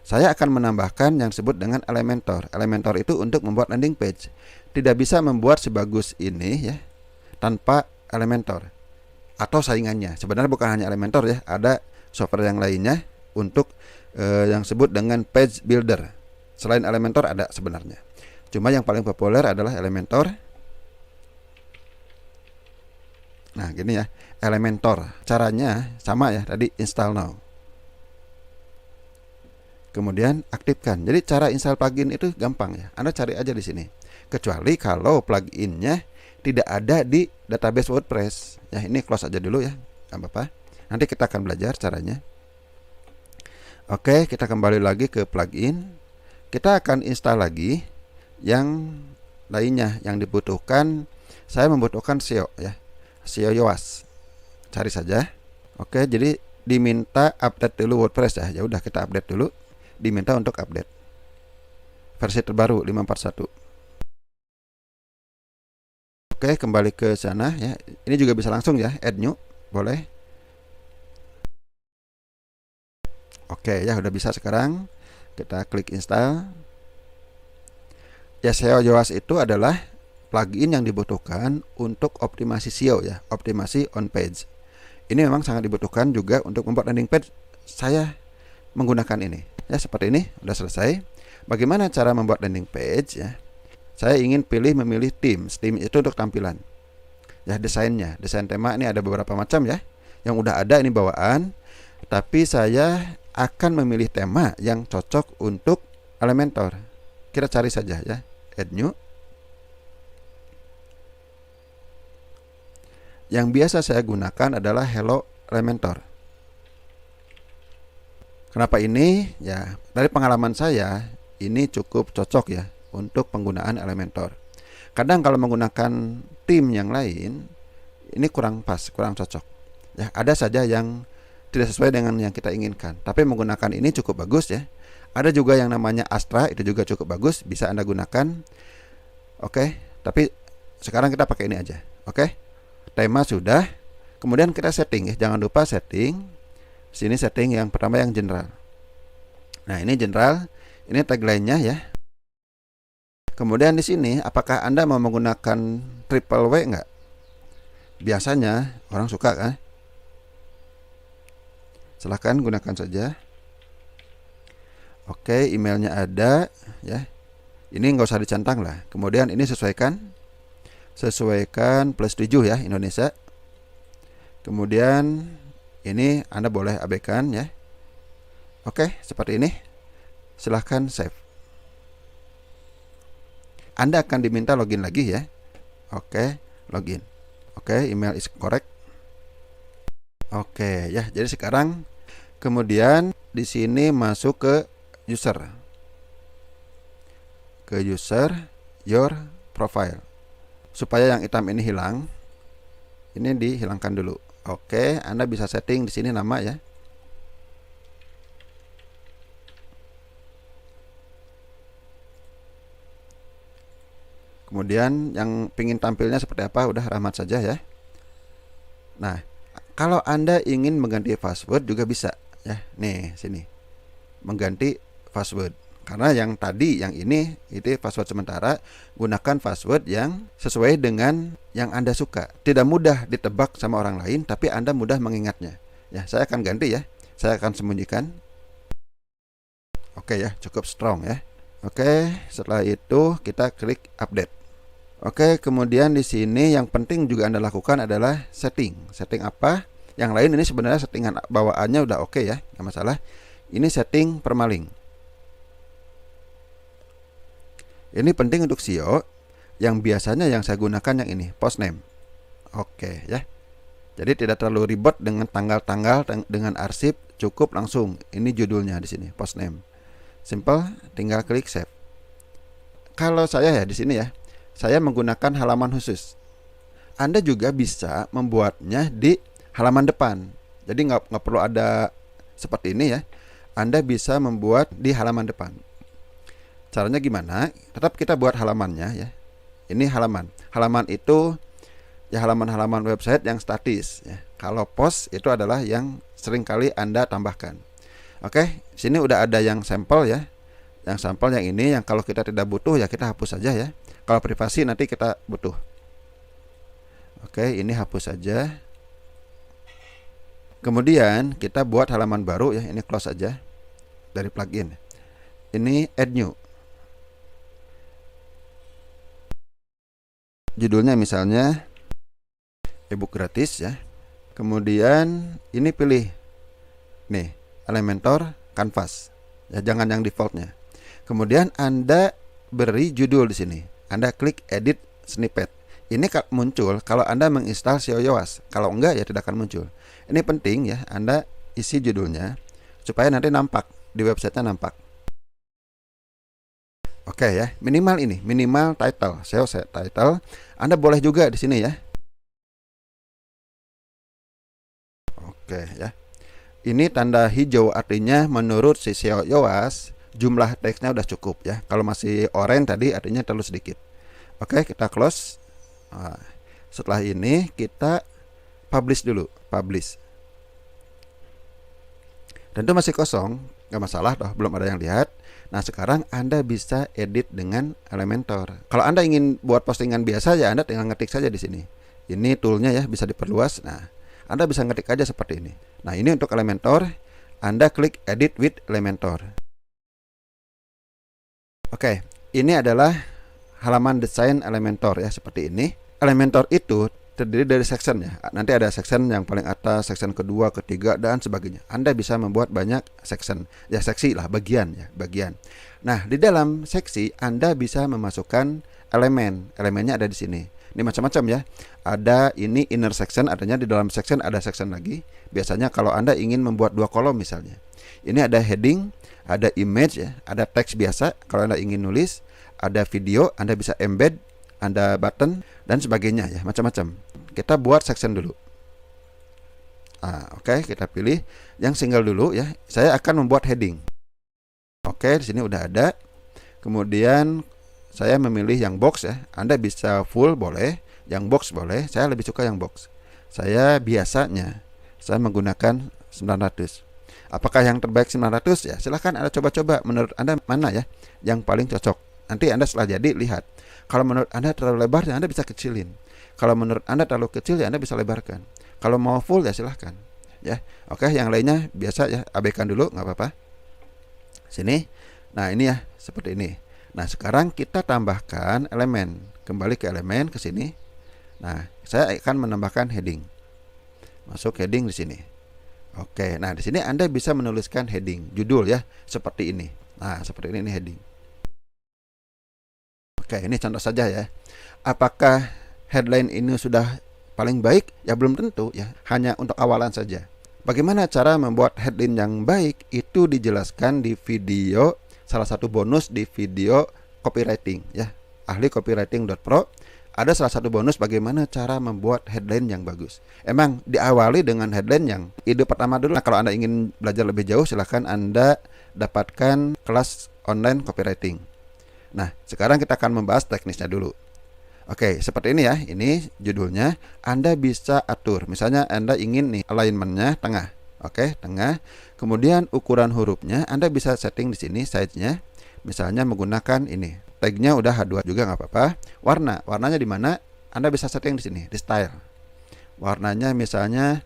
Saya akan menambahkan yang disebut dengan Elementor. Elementor itu untuk membuat landing page. Tidak bisa membuat sebagus ini ya tanpa Elementor atau saingannya. Sebenarnya bukan hanya Elementor ya, ada software yang lainnya untuk yang disebut dengan page builder. Selain Elementor ada sebenarnya. Cuma yang paling populer adalah Elementor. Nah, gini ya, Elementor. Caranya sama ya, tadi install now. Kemudian aktifkan. Jadi cara install plugin itu gampang ya. Anda cari aja di sini. Kecuali kalau pluginnya tidak ada di database WordPress. Ya, ini close aja dulu ya. Enggak apa-apa. Nanti kita akan belajar caranya. Oke, kita kembali lagi ke plugin. Kita akan install lagi yang lainnya yang dibutuhkan. Saya membutuhkan SEO ya, SEO Yoast. Cari saja. Oke, jadi diminta update dulu WordPress ya. Ya udah kita update dulu. Diminta untuk update versi terbaru 541. Oke, kembali ke sana ya. Ini juga bisa langsung ya, add new, boleh. Oke ya, udah bisa sekarang. Kita klik install. Ya, SEO Yoast itu adalah plugin yang dibutuhkan untuk optimasi SEO ya, optimasi on page. Ini memang sangat dibutuhkan juga untuk membuat landing page. Saya menggunakan ini. Ya, seperti ini, udah selesai. Bagaimana cara membuat landing page ya? Saya ingin memilih themes. Theme itu untuk tampilan. Ya, desainnya, desain tema ini ada beberapa macam ya. Yang udah ada ini bawaan. Tapi saya akan memilih tema yang cocok untuk Elementor. Kita cari saja ya, add new. Yang biasa saya gunakan adalah Hello Elementor. Kenapa ini? Ya, dari pengalaman saya ini cukup cocok ya untuk penggunaan Elementor. Kadang kalau menggunakan tim yang lain ini kurang pas, kurang cocok. Ya, ada saja yang tidak sesuai dengan yang kita inginkan. Tapi menggunakan ini cukup bagus ya. Ada juga yang namanya Astra, itu juga cukup bagus, bisa Anda gunakan. Oke, tapi sekarang kita pakai ini aja. Oke. Tema sudah. Kemudian kita setting ya. Jangan lupa setting. Sini setting yang pertama yang general. Nah, ini general. Ini tagline-nya ya. Kemudian di sini apakah Anda mau menggunakan triple W enggak? Biasanya orang suka kan? Silahkan gunakan saja. Oke, emailnya ada ya. Ini nggak usah dicentang lah. Kemudian ini sesuaikan plus 7 ya Indonesia. Kemudian ini Anda boleh abaikan ya. Oke, seperti ini. Silahkan save. Anda akan diminta login lagi ya. Oke, login. Oke, email is correct. Oke ya, jadi sekarang kemudian di sini masuk ke user. Ke user your profile. Supaya yang hitam ini hilang, ini dihilangkan dulu. Oke, Anda bisa setting di sini nama ya. Kemudian yang pingin tampilnya seperti apa udah Rahmat saja ya. Nah, kalau Anda ingin mengganti password juga bisa ya. Nih, sini. Mengganti password. Karena yang tadi, yang ini itu password sementara, gunakan password yang sesuai dengan yang Anda suka. Tidak mudah ditebak sama orang lain, tapi Anda mudah mengingatnya. Ya, saya akan ganti ya. Saya akan sembunyikan. Oke ya, cukup strong ya. Oke, setelah itu kita klik update. Oke, kemudian di sini yang penting juga Anda lakukan adalah setting. Setting apa? Yang lain ini sebenarnya settingan bawaannya udah oke ya, nggak masalah. Ini setting permaling. Ini penting untuk SEO. Yang biasanya yang saya gunakan yang ini, post name. Oke ya. Jadi tidak terlalu ribet dengan tanggal-tanggal dengan arsip, cukup langsung. Ini judulnya di sini, post name. Simple, tinggal klik save. Kalau saya ya di sini ya, saya menggunakan halaman khusus. Anda juga bisa membuatnya di halaman depan. Jadi nggak perlu ada seperti ini ya. Anda bisa membuat di halaman depan. Caranya gimana? Tetap kita buat halamannya ya. Ini halaman. Halaman itu ya halaman-halaman website yang statis ya. Kalau post itu adalah yang seringkali Anda tambahkan. Oke, sini udah ada yang sampel ya. Yang sampel yang ini yang kalau kita tidak butuh ya kita hapus saja ya. Kalau privasi nanti kita butuh. Oke, ini hapus saja. Kemudian kita buat halaman baru ya. Ini close saja dari plugin. Ini add new. Judulnya misalnya ebook gratis ya. Kemudian ini pilih nih Elementor Canvas. Ya, jangan yang defaultnya. Kemudian Anda beri judul di sini. Anda klik edit snippet. Ini muncul kalau Anda menginstal SEO Yoast. Kalau enggak ya tidak akan muncul. Ini penting ya, Anda isi judulnya supaya nanti nampak di websitenya nampak. Oke ya, minimal ini, minimal title, SEO title. Anda boleh juga di sini ya. Oke ya. Ini tanda hijau artinya menurut si SEO Yoast jumlah teksnya udah cukup ya. Kalau masih oranye tadi artinya terlalu sedikit. Oke, kita close. Nah, setelah ini kita publish dulu, publish. Dan itu masih kosong, nggak masalah toh, belum ada yang lihat. Nah, sekarang Anda bisa edit dengan Elementor. Kalau Anda ingin buat postingan biasa ya Anda tinggal ngetik saja di sini. Ini toolnya ya, bisa diperluas. Nah, Anda bisa ngetik aja seperti ini. Nah, ini untuk Elementor. Anda klik edit with Elementor. Oke, ini adalah halaman desain Elementor ya, seperti ini. Elementor itu terdiri dari section ya. Nanti ada section yang paling atas, section kedua, ketiga dan sebagainya. Anda bisa membuat banyak section. Ya seksi lah, bagian ya, bagian. Nah, di dalam seksi Anda bisa memasukkan elemen. Elemennya ada di sini. Ini macam-macam ya. Ada ini inner section, artinya di dalam section ada section lagi. Biasanya kalau Anda ingin membuat 2 kolom misalnya. Ini ada heading, ada image ya, ada teks biasa kalau Anda ingin nulis, ada video, Anda bisa embed, ada button dan sebagainya ya, macam-macam. Kita buat section dulu. Oke, kita pilih yang single dulu ya. Saya akan membuat heading. Oke, di sini udah ada. Kemudian saya memilih yang box ya. Anda bisa full boleh, yang box boleh. Saya lebih suka yang box. Saya biasanya menggunakan 900. Apakah yang terbaik 900 ya? Silahkan Anda coba-coba. Menurut Anda mana ya yang paling cocok? Nanti Anda setelah jadi lihat. Kalau menurut Anda terlalu lebar ya Anda bisa kecilin. Kalau menurut Anda terlalu kecil ya Anda bisa lebarkan. Kalau mau full ya silahkan. Ya, oke. Yang lainnya biasa ya, abaikan dulu, nggak apa-apa. Sini. Nah ini ya seperti ini. Nah sekarang kita tambahkan elemen. Kembali ke elemen, ke sini. Nah saya akan menambahkan heading. Masuk heading di sini. Oke, nah di sini Anda bisa menuliskan heading, judul ya, seperti ini. Nah seperti ini heading. Oke, ini contoh saja ya. Apakah headline ini sudah paling baik? Ya belum tentu ya, hanya untuk awalan saja. Bagaimana cara membuat headline yang baik? Itu dijelaskan di video, salah satu bonus di video copywriting ya. Ahli copywriting.pro. Ada salah satu bonus bagaimana cara membuat headline yang bagus. Emang diawali dengan headline yang ide pertama dulu. Nah, kalau Anda ingin belajar lebih jauh, silahkan Anda dapatkan kelas online copywriting. Nah, sekarang kita akan membahas teknisnya dulu. Oke, seperti ini ya. Ini judulnya. Anda bisa atur. Misalnya Anda ingin nih alignment-nya tengah. Oke, tengah. Kemudian ukuran hurufnya Anda bisa setting di sini size-nya. Misalnya menggunakan ini. Tagnya udah H2 juga nggak apa-apa. Warnanya di mana? Anda bisa setting di sini, di style. Warnanya misalnya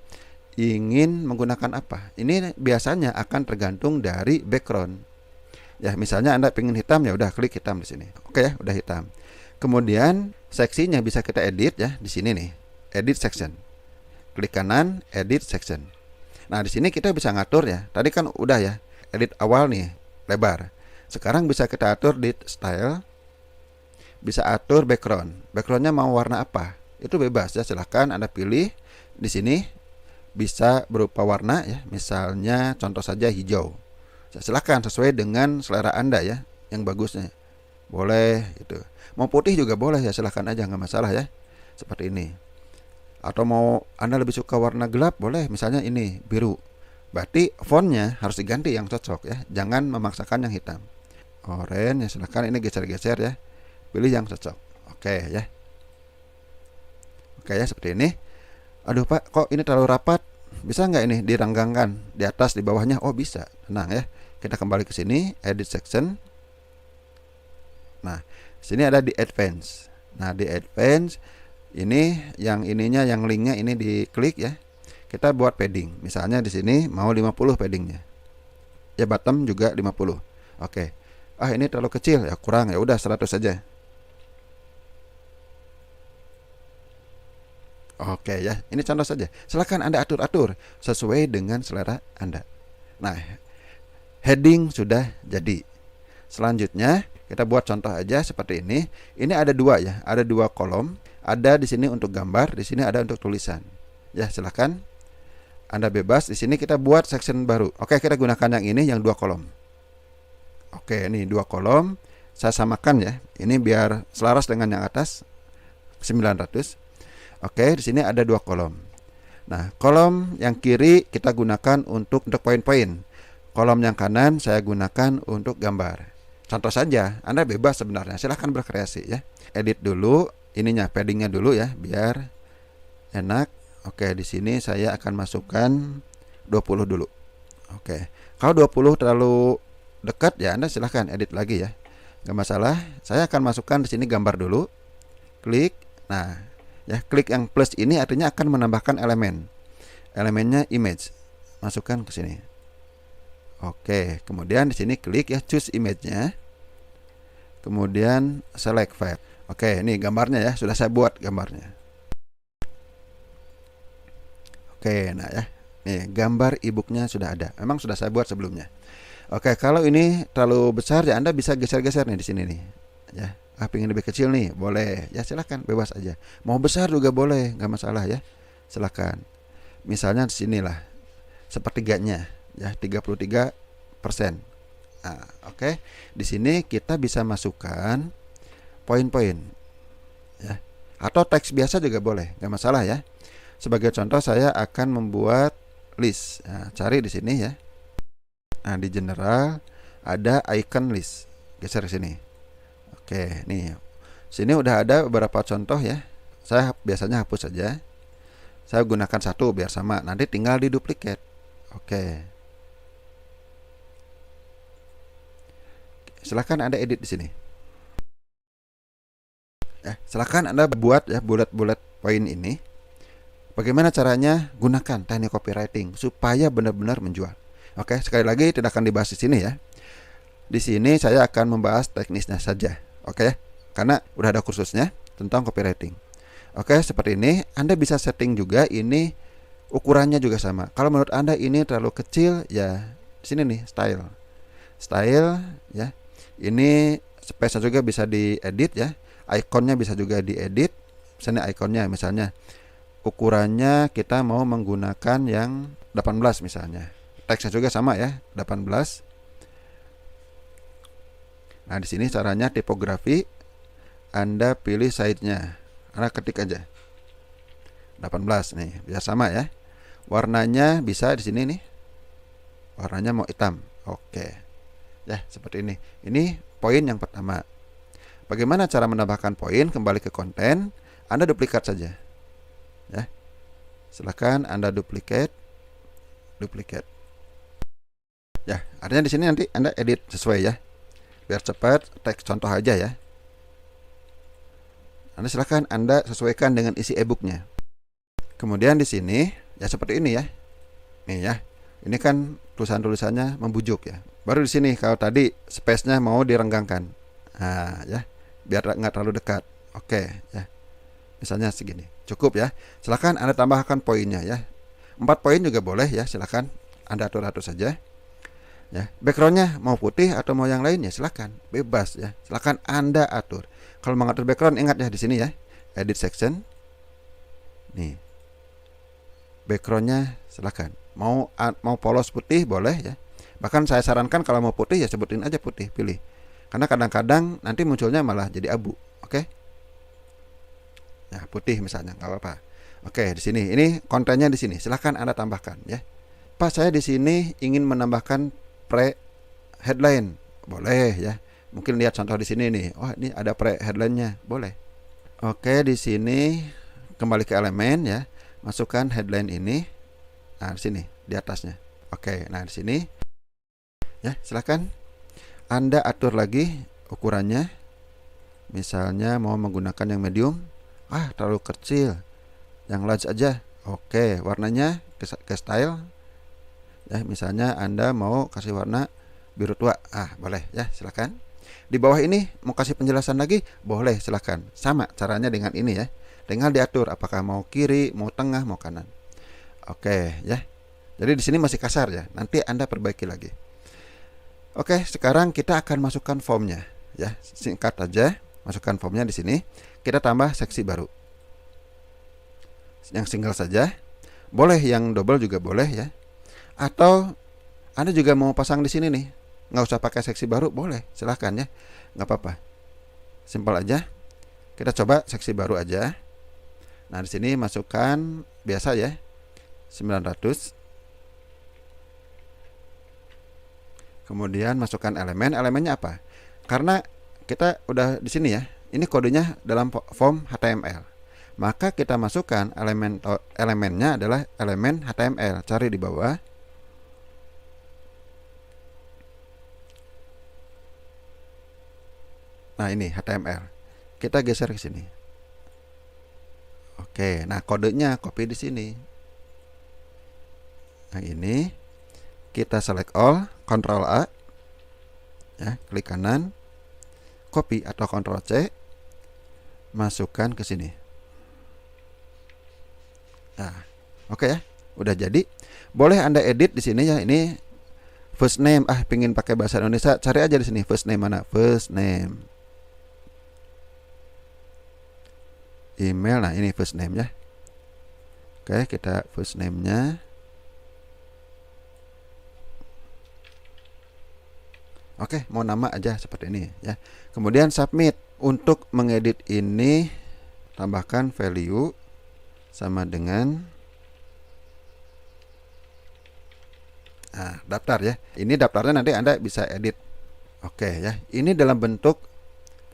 ingin menggunakan apa? Ini biasanya akan tergantung dari background. Ya, misalnya Anda pengen hitam ya udah klik hitam di sini. Oke ya, udah hitam. Kemudian seksinya bisa kita edit ya di sini nih. Edit section. Klik kanan, edit section. Nah, di sini kita bisa ngatur ya. Tadi kan udah ya, edit awal nih, lebar. Sekarang bisa kita atur di style, bisa atur background. Backgroundnya mau warna apa? Itu bebas ya, silahkan Anda pilih. Di sini bisa berupa warna ya, misalnya contoh saja hijau. Silahkan sesuai dengan selera Anda ya, yang bagusnya. Boleh itu. Mau putih juga boleh ya, silahkan aja, nggak masalah ya. Seperti ini. Atau mau Anda lebih suka warna gelap, boleh. Misalnya ini biru. Berarti fontnya harus diganti yang cocok ya, jangan memaksakan yang hitam. Orange ya, silahkan ini geser-geser ya, pilih yang cocok. Oke ya, oke ya, seperti ini. Aduh Pak, kok ini terlalu rapat, bisa nggak ini direnggangkan di atas di bawahnya? Oh bisa, tenang ya. Kita kembali ke sini, edit section. Nah sini ada di advance. Nah di advance ini yang ininya, yang linknya ini diklik ya. Kita buat padding, misalnya di sini mau 50 paddingnya ya, bottom juga 50. Oke. Ini terlalu kecil ya, kurang ya udah 100 saja. Oke ya, ini contoh saja. Silakan Anda atur-atur sesuai dengan selera Anda. Nah, heading sudah jadi. Selanjutnya kita buat contoh aja seperti ini. Ini ada dua ya, ada 2 kolom. Ada di sini untuk gambar, di sini ada untuk tulisan. Ya, silakan Anda bebas. Di sini kita buat section baru. Oke, kita gunakan yang ini, yang 2 kolom. Oke, ini 2 kolom. Saya samakan ya. Ini biar selaras dengan yang atas 900. Oke, di sini ada 2 kolom. Nah, kolom yang kiri kita gunakan untuk poin-poin. Kolom yang kanan saya gunakan untuk gambar. Contoh saja, Anda bebas sebenarnya. Silahkan berkreasi ya. Edit dulu ininya, paddingnya dulu ya, biar enak. Oke, di sini saya akan masukkan 20 dulu. Oke. Kalau 20 terlalu dekat ya Anda silahkan edit lagi ya, nggak masalah. Saya akan masukkan di sini gambar dulu, klik. Nah ya, klik yang plus ini artinya akan menambahkan elemennya image, masukkan ke sini. Oke, kemudian di sini klik ya, choose image-nya, kemudian select file. Oke, ini gambarnya ya, sudah saya buat gambarnya. Oke, nah ya, nih gambar e-booknya sudah ada, memang sudah saya buat sebelumnya. Oke, kalau ini terlalu besar ya Anda bisa geser-geser nih di sini nih. Ya, pengen lebih kecil nih, boleh. Ya silakan, bebas aja. Mau besar juga boleh, nggak masalah ya. Silakan. Misalnya di sinilah sepertiganya, ya 33%. Nah, oke. Di sini kita bisa masukkan poin-poin, ya. Atau teks biasa juga boleh, nggak masalah ya. Sebagai contoh saya akan membuat list. Nah, cari di sini ya. Nah, di general ada icon list. Geser ke sini. Oke, nih. Sini udah ada beberapa contoh ya. Saya biasanya hapus saja. Saya gunakan satu biar sama. Nanti tinggal di duplicate. Oke. Silahkan Anda edit di sini. Ya, silahkan Anda buat ya bulat-bulat poin ini. Bagaimana caranya? Gunakan teknik copywriting supaya benar-benar menjual. Oke, sekali lagi tidak akan dibahas di sini ya. Di sini saya akan membahas teknisnya saja. Oke, karena udah ada kursusnya tentang copywriting. Oke, seperti ini. Anda bisa setting juga ini ukurannya juga sama. Kalau menurut Anda ini terlalu kecil, ya di sini nih style. Style ya. Ini space-nya juga bisa diedit ya. Ikonnya bisa juga diedit. Misalnya ikonnya misalnya ukurannya kita mau menggunakan yang 18 misalnya. Teksnya juga sama ya, 18. Nah, di sini caranya tipografi. Anda pilih size-nya. Anda ketik aja. 18 nih, bisa sama ya. Warnanya bisa di sini nih. Warnanya mau hitam. Oke. Ya, seperti ini. Ini poin yang pertama. Bagaimana cara menambahkan poin? Kembali ke konten, Anda duplikat saja. Ya. Silakan Anda duplikat. Ya, artinya di sini nanti Anda edit sesuai ya. Biar cepat, teks contoh aja ya. Anda silakan Anda sesuaikan dengan isi e-booknya. Kemudian di sini ya seperti ini ya. Nih ya. Ini kan tulisan-tulisannya membujuk ya. Baru di sini kalau tadi space-nya mau direnggangkan. Nah, ya. Biar nggak terlalu dekat. Oke, ya. Misalnya segini. Cukup ya. Silakan Anda tambahkan poinnya ya. 4 poin juga boleh ya, silakan Anda atur-atur saja. Ya, backgroundnya mau putih atau mau yang lain ya silakan, bebas ya. Silakan Anda atur. Kalau mengatur background ingat ya di sini ya, edit section. Nih. Backgroundnya silakan. Mau polos putih boleh ya. Bahkan saya sarankan kalau mau putih ya sebutin aja putih, pilih. Karena kadang-kadang nanti munculnya malah jadi abu. Oke? Nah, putih misalnya, nggak apa-apa. Oke, di sini. Ini kontennya di sini. Silakan Anda tambahkan ya. Pak, saya di sini ingin menambahkan pre-headline. Boleh ya. Mungkin lihat contoh di sini nih. Oh, ini ada pre-headline-nya. Boleh. Oke, di sini kembali ke elemen ya. Masukkan headline ini. Nah, di sini, di atasnya. Oke, nah di sini. Ya, silakan Anda atur lagi ukurannya. Misalnya mau menggunakan yang medium. Terlalu kecil. Yang large aja. Oke, warnanya ke style. Ya, misalnya Anda mau kasih warna biru tua. Boleh ya, silakan. Di bawah ini mau kasih penjelasan lagi, boleh, silakan. Sama caranya dengan ini ya. Tinggal diatur apakah mau kiri, mau tengah, mau kanan. Oke, ya. Jadi di sini masih kasar ya. Nanti Anda perbaiki lagi. Oke, sekarang kita akan masukkan formnya ya. Singkat aja, masukkan formnya di sini. Kita tambah seksi baru. Yang single saja. Boleh yang double juga boleh ya. Atau Anda juga mau pasang di sini nih, nggak usah pakai seksi baru, boleh, silahkan ya, nggak apa-apa, simpel aja. Kita coba seksi baru aja. Nah di sini masukkan biasa ya, 900. Kemudian masukkan elemennya apa? Karena kita udah di sini ya, ini kodenya dalam form HTML, maka kita masukkan elemennya adalah elemen HTML. Cari di bawah. Nah ini HTML. Kita geser ke sini. Oke, nah kodenya copy di sini. Nah ini kita select all, Ctrl A, ya, klik kanan, copy atau Ctrl C, masukkan ke sini. Nah, oke ya, udah jadi. Boleh Anda edit di sini ya. Ini first name. Pingin pakai bahasa Indonesia, cari aja di sini first name mana? First name. email. Nah, ini first name ya. Oke, kita first name-nya. Oke, mau nama aja seperti ini ya. Kemudian submit. Untuk mengedit ini tambahkan value sama dengan daftar ya. Ini daftarnya nanti Anda bisa edit. Oke ya. Ini dalam bentuk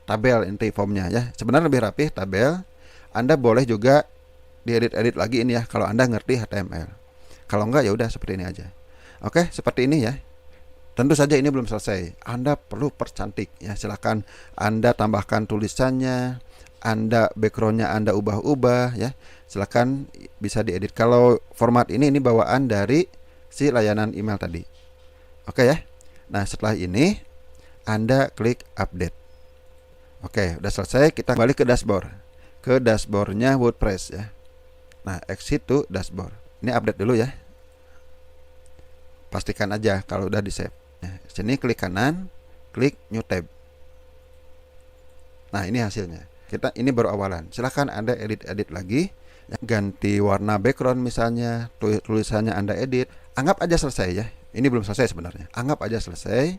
tabel inti formnya ya. Sebenarnya lebih rapih tabel. Anda boleh juga diedit-edit lagi ini ya kalau Anda ngerti HTML. Kalau enggak ya udah seperti ini aja. Oke, seperti ini ya. Tentu saja ini belum selesai. Anda perlu percantik ya. Silakan Anda tambahkan tulisannya, Anda backgroundnya Anda ubah-ubah ya. Silakan bisa diedit. Kalau format ini bawaan dari si layanan email tadi. Oke ya. Nah, setelah ini Anda klik update. Oke, udah selesai. Kita kembali ke dashboard. Ke dashboardnya WordPress ya. Nah, exit to dashboard. Ini update dulu ya. Pastikan aja kalau udah di save. Nah, sini klik kanan, klik new tab. Nah, ini hasilnya. Ini baru awalan. Silahkan Anda edit-edit lagi, ganti warna background misalnya, tulisannya Anda edit. Anggap aja selesai ya. Ini belum selesai sebenarnya. Anggap aja selesai.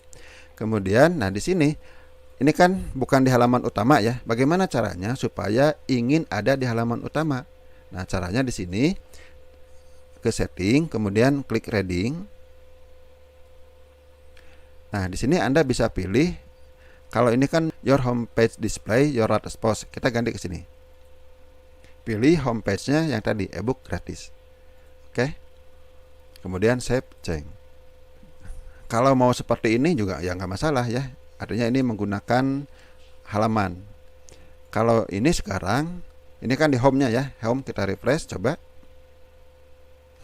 Kemudian, nah di sini ini kan bukan di halaman utama ya. Bagaimana caranya supaya ingin ada di halaman utama? Nah, caranya di sini ke setting, kemudian klik reading. Nah, di sini Anda bisa pilih, kalau ini kan your homepage display your latest post. Kita ganti ke sini. Pilih homepage-nya yang tadi, ebook gratis. Oke. Kemudian save change. Kalau mau seperti ini juga ya nggak masalah ya. Artinya ini menggunakan halaman. Kalau ini sekarang, ini kan di home-nya ya. Home kita refresh, coba.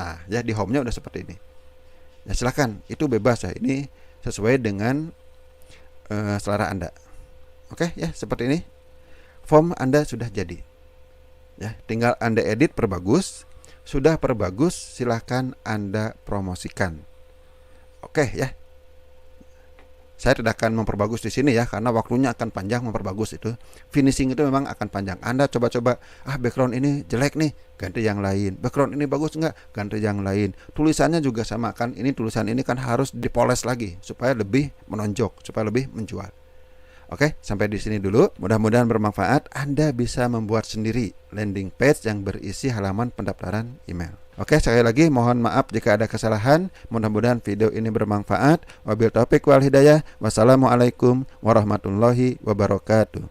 Nah, ya di home-nya udah seperti ini. Ya silakan, itu bebas ya. Ini sesuai dengan selera Anda. Oke ya, seperti ini. Form Anda sudah jadi. Ya, tinggal Anda edit perbagus. Sudah perbagus, silahkan Anda promosikan. Oke ya. Saya tidak akan memperbagus di sini ya, karena waktunya akan panjang memperbagus itu. Finishing itu memang akan panjang. Anda coba-coba, background ini jelek nih, ganti yang lain. Background ini bagus enggak? Ganti yang lain. Tulisannya juga sama kan. Ini tulisan ini kan harus dipoles lagi supaya lebih menonjol, supaya lebih menjual. Oke, sampai di sini dulu. Mudah-mudahan bermanfaat. Anda bisa membuat sendiri landing page yang berisi halaman pendaftaran email. Oke, sekali lagi mohon maaf jika ada kesalahan. Mudah-mudahan video ini bermanfaat. Wabil taufiq wal hidayah. Wassalamualaikum warahmatullahi wabarakatuh.